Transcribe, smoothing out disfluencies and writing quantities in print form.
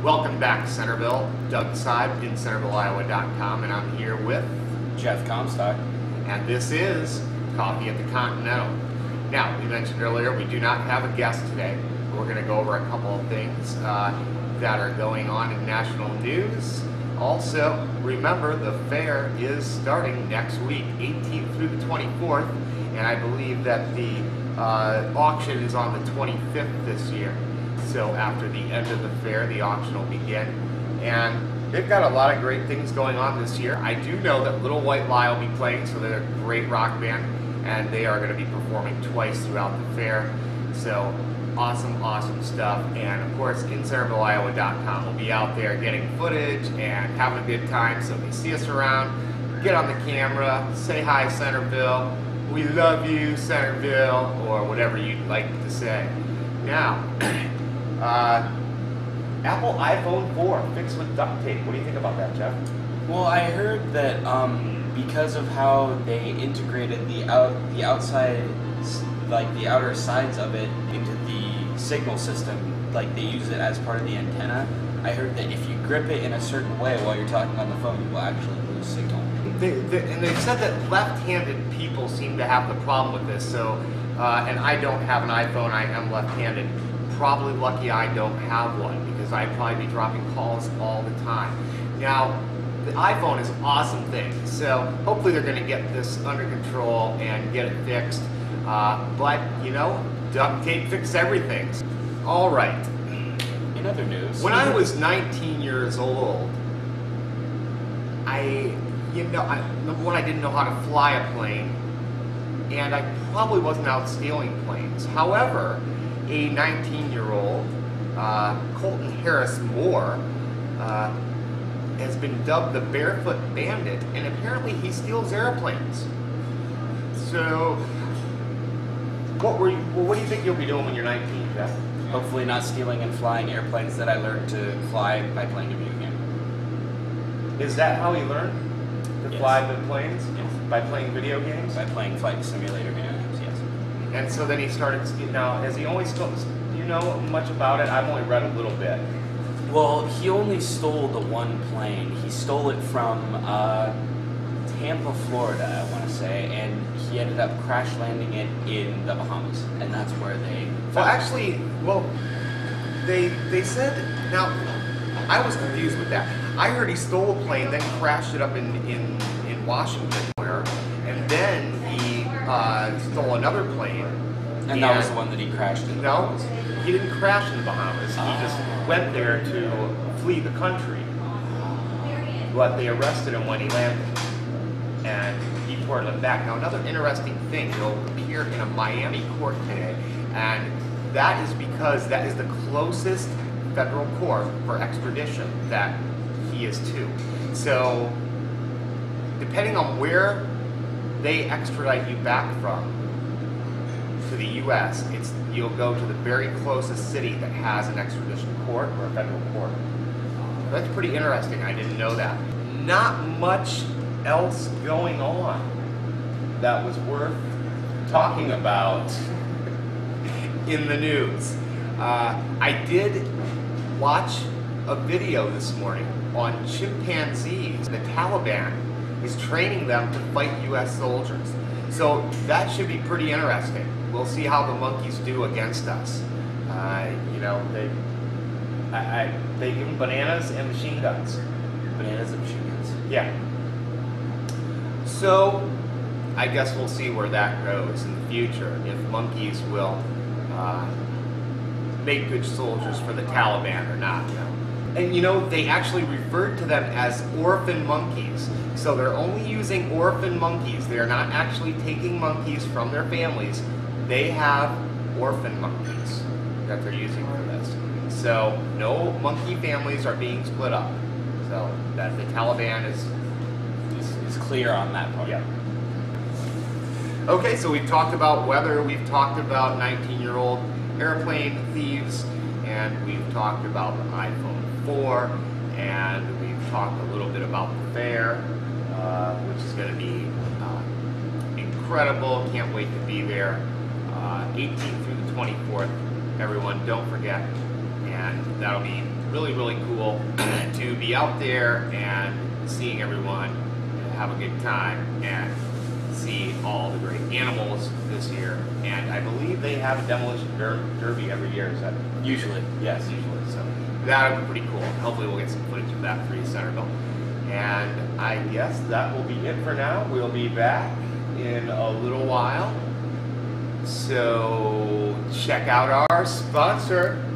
Welcome back to Centerville. Doug Seib in CentervilleIowa.com, and I'm here with Jeff Comstock. And this is Coffee at the Continental. Now, we mentioned earlier we do not have a guest today. We're going to go over a couple of things that are going on in national news. Also, remember the fair is starting next week, 18th through the 24th, and I believe that the auction is on the 25th this year. So after the end of the fair, the auction will begin. And they've got a lot of great things going on this year. I do know that Little White Lie will be playing, so they're a great rock band, and they are going to be performing twice throughout the fair. So awesome stuff. And of course, in CentervilleIowa.com, we'll be out there getting footage and having a good time. So if you see us around, get on the camera, say hi Centerville, we love you Centerville, or whatever you'd like to say. Now, Apple iPhone 4 fixed with duct tape. What do you think about that, Jeff? Well, I heard that because of how they integrated the outside, like the outer sides of it into the signal system, like they use it as part of the antenna, I heard that if you grip it in a certain way while you're talking on the phone, you will actually lose signal. And they've said that left-handed people seem to have the problem with this. So, and I don't have an iPhone. I am left-handed. Probably lucky I don't have one, because I'd probably be dropping calls all the time. Now, the iPhone is an awesome thing, so hopefully they're going to get this under control and get it fixed. But, you know, duct tape fixes everything. All right. In other news, when I was 19 years old, number one, I didn't know how to fly a plane, and I probably wasn't out stealing planes. However, a 19-year-old, Colton Harris Moore, has been dubbed the Barefoot Bandit, and apparently he steals airplanes. So, what do you think you'll be doing when you're 19, Jeff? hopefully not stealing and flying airplanes that I learned to fly by playing a video game. Is that how you learned to Yes. fly the planes? Yes. By playing video games? By playing flight simulator video games, yes. And so then he started, now, has he always still, do you know much about it? I've only read a little bit. Well, he only stole the one plane. He stole it from Tampa, Florida, I want to say, and he ended up crash landing it in the Bahamas, and that's where they... Well, actually, they said, now, I was confused with that. I heard he stole a plane, then crashed it up in Washington, and then he stole another plane. And that was the one that he crashed in the Bahamas? No, he didn't crash in the Bahamas. He just went there to flee the country. But they arrested him when he landed, and deported him back. Now, another interesting thing, he'll appear in a Miami court today, and that is because that is the closest federal court for extradition that he is to. So, depending on where they extradite you back from to the U.S., you'll go to the very closest city that has an extradition court or a federal court. That's pretty interesting. I didn't know that. Not much else going on that was worth talking about in the news. I did watch a video this morning on chimpanzees. The Taliban is training them to fight U.S. soldiers. So that should be pretty interesting. We'll see how the monkeys do against us. You know, they give them bananas and machine guns. Bananas and machine guns. Yeah. So, I guess we'll see where that goes in the future, if monkeys will make good soldiers for the Taliban or not. You know? And you know, they actually referred to them as orphan monkeys. So they're only using orphan monkeys. They're not actually taking monkeys from their families. They have orphan monkeys that they're using for this. So no monkey families are being split up. So that the Taliban is clear on that part. Yeah. Okay, so we've talked about weather, we've talked about 19-year-old airplane thieves, and we've talked about the iPhone 4, and we've talked a little bit about the fair, which is going to be incredible. Can't wait to be there. 18th through the 24th. Everyone, don't forget. And that'll be really, really cool to be out there and seeing everyone have a good time and see all the great animals this year. And I believe they have a demolition derby every year. Is that Usually, yes. usually? So that'll be pretty cool. Hopefully we'll get some footage of that for you, Centerville. And I guess that will be it for now. We'll be back in a little while. So check out our sponsor.